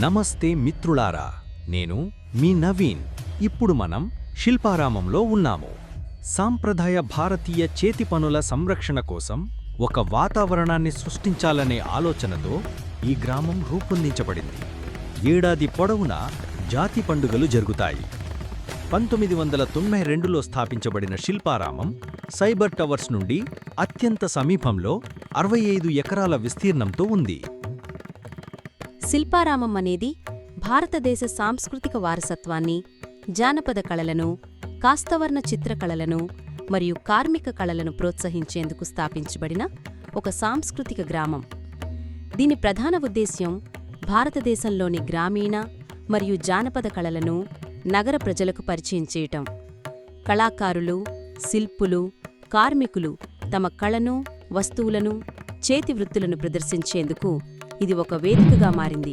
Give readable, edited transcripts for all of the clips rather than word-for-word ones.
నమస్తే మిత్రులారా, నేను మీ నవీన్. ఇప్పుడు మనం శిల్పారామంలో ఉన్నాము. సాంప్రదాయ భారతీయ చేతి పనుల సంరక్షణ కోసం ఒక వాతావరణాన్ని సృష్టించాలనే ఆలోచనతో ఈ గ్రామం రూపొందించబడింది. ఏడాది పొడవునా జాతి పండుగలు జరుగుతాయి. 1992లో స్థాపించబడిన శిల్పారామం సైబర్ టవర్స్ నుండి అత్యంత సమీపంలో 65 ఎకరాల విస్తీర్ణంతో ఉంది. శిల్పారామం అనేది భారతదేశ సాంస్కృతిక వారసత్వాన్ని, జానపద కళలను, కాస్తవర్ణ చిత్రకళలను మరియు కార్మిక కళలను ప్రోత్సహించేందుకు స్థాపించబడిన ఒక సాంస్కృతిక గ్రామం. దీని ప్రధాన ఉద్దేశ్యం భారతదేశంలోని గ్రామీణ మరియు జానపద కళలను నగర ప్రజలకు పరిచయం చేయటం. కళాకారులు, శిల్పులు, కార్మికులు తమ కళను, వస్తువులను, చేతి వృత్తులను ప్రదర్శించేందుకు ఇది ఒక వేదికగా మారింది.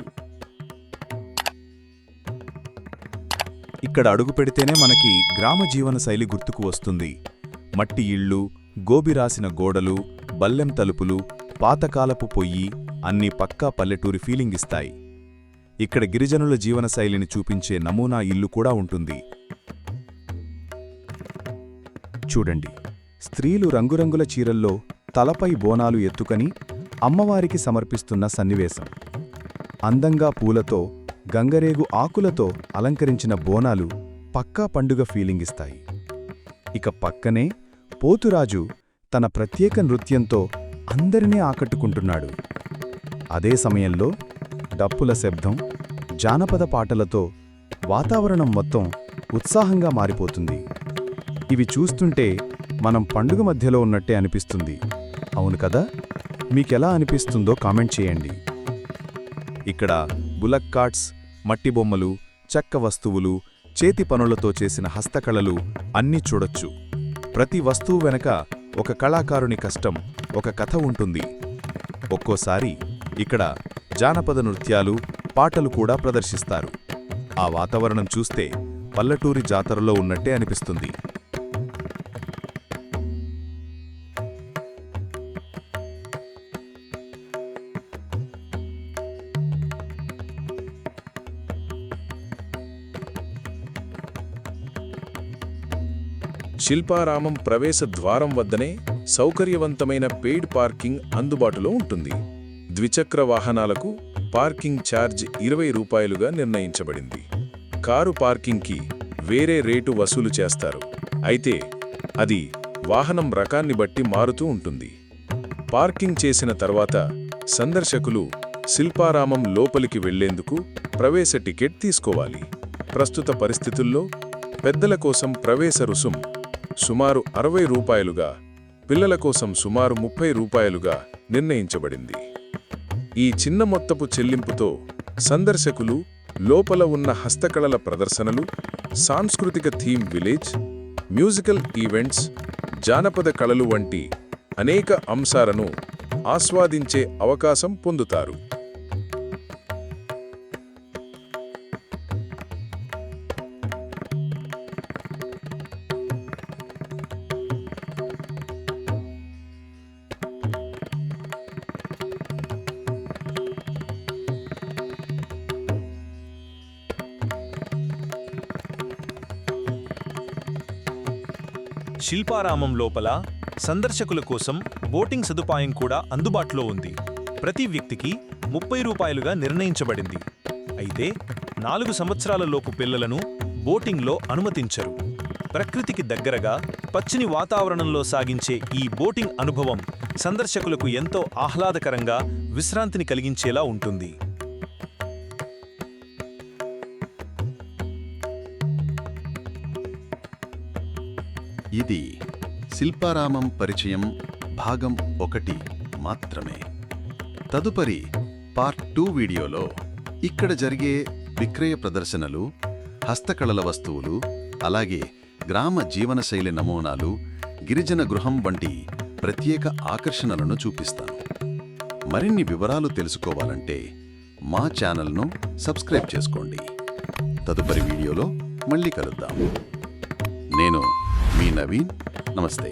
ఇక్కడ అడుగు పెడితేనే మనకి గ్రామ జీవన శైలి గుర్తుకు వస్తుంది. మట్టి ఇళ్ళు, గోబిరాసిన గోడలు, బల్లెం తలుపులు, పాతకాలపు పొయ్యి అన్నీ పక్కా పల్లెటూరి ఫీలింగ్ ఇస్తాయి. ఇక్కడ గిరిజనుల జీవన శైలిని చూపించే నమూనా ఇల్లు కూడా ఉంటుంది. చూడండి, స్త్రీలు రంగురంగుల చీరల్లో తలపై బోనాలు ఎత్తుకని అమ్మవారికి సమర్పిస్తున్న సన్నివేశం. అందంగా పూలతో, గంగరేగు ఆకులతో అలంకరించిన బోనాలు పక్కా పండుగ ఫీలింగ్ ఇస్తాయి. ఇక పక్కనే పోతురాజు తన ప్రత్యేక నృత్యంతో అందరినీ ఆకట్టుకుంటున్నాడు. అదే సమయంలో డప్పుల శబ్దం, జానపద పాటలతో వాతావరణం మొత్తం ఉత్సాహంగా మారిపోతుంది. ఇవి చూస్తుంటే మనం పండుగ మధ్యలో ఉన్నట్టే అనిపిస్తుంది. అవును కదా? మీకెలా అనిపిస్తుందో కామెంట్ చేయండి. ఇక్కడ బులక్ కార్ట్స్, మట్టి బొమ్మలు, చెక్క వస్తువులు, చేతి పనులతో చేసిన హస్తకళలు అన్నీ చూడొచ్చు. ప్రతి వస్తువు వెనక ఒక కళాకారుని కష్టం, ఒక కథ ఉంటుంది. ఒక్కోసారి ఇక్కడ జానపద నృత్యాలు, పాటలు కూడా ప్రదర్శిస్తారు. ఆ వాతావరణం చూస్తే పల్లెటూరి జాతరలో ఉన్నట్టే అనిపిస్తుంది. శిల్పారామం ప్రవేశ ద్వారం వద్దనే సౌకర్యవంతమైన పెయిడ్ పార్కింగ్ అందుబాటులో ఉంటుంది. ద్విచక్ర వాహనాలకు పార్కింగ్ ఛార్జ్ 20 రూపాయలుగా నిర్ణయించబడింది. కారు పార్కింగ్కి వేరే రేటు వసూలు చేస్తారు. అయితే అది వాహనం రకాన్ని బట్టి మారుతూ ఉంటుంది. పార్కింగ్ చేసిన తర్వాత సందర్శకులు శిల్పారామం లోపలికి వెళ్లేందుకు ప్రవేశ టికెట్ తీసుకోవాలి. ప్రస్తుత పరిస్థితుల్లో పెద్దల కోసం ప్రవేశ రుసుం సుమారు 60 రూపాయలుగా, పిల్లల కోసం సుమారు 30 రూపాయలుగా నిర్ణయించబడింది. ఈ చిన్న మొత్తపు చెల్లింపుతో సందర్శకులు లోపల ఉన్న హస్తకళల ప్రదర్శనలు, సాంస్కృతిక థీమ్ విలేజ్, మ్యూజికల్ ఈవెంట్స్, జానపద కళలు వంటి అనేక అంశాలను ఆస్వాదించే అవకాశం పొందుతారు. శిల్పారామం లోపల సందర్శకుల కోసం బోటింగ్ సదుపాయం కూడా అందుబాటులో ఉంది. ప్రతి వ్యక్తికి 30 రూపాయలుగా నిర్ణయించబడింది. అయితే 4 సంవత్సరాల లోపు పిల్లలను బోటింగ్లో అనుమతించరు. ప్రకృతికి దగ్గరగా పచ్చని వాతావరణంలో సాగించే ఈ బోటింగ్ అనుభవం సందర్శకులకు ఎంతో ఆహ్లాదకరంగా, విశ్రాంతిని కలిగించేలా ఉంటుంది. ఇది శిల్పారామం పరిచయం భాగం 1 మాత్రమే. తదుపరి పార్ట్ 2 వీడియోలో ఇక్కడ జరిగే విక్రయ ప్రదర్శనలు, హస్తకళల వస్తువులు, అలాగే గ్రామ జీవనశైలి నమూనాలు, గిరిజన గృహం వంటి ప్రత్యేక ఆకర్షణలను చూపిస్తాను. మరిన్ని వివరాలు తెలుసుకోవాలంటే మా ఛానల్ను సబ్స్క్రైబ్ చేసుకోండి. తదుపరి వీడియోలో మళ్ళీ కలుద్దాం. నేను మీ నవీన్. నమస్తే.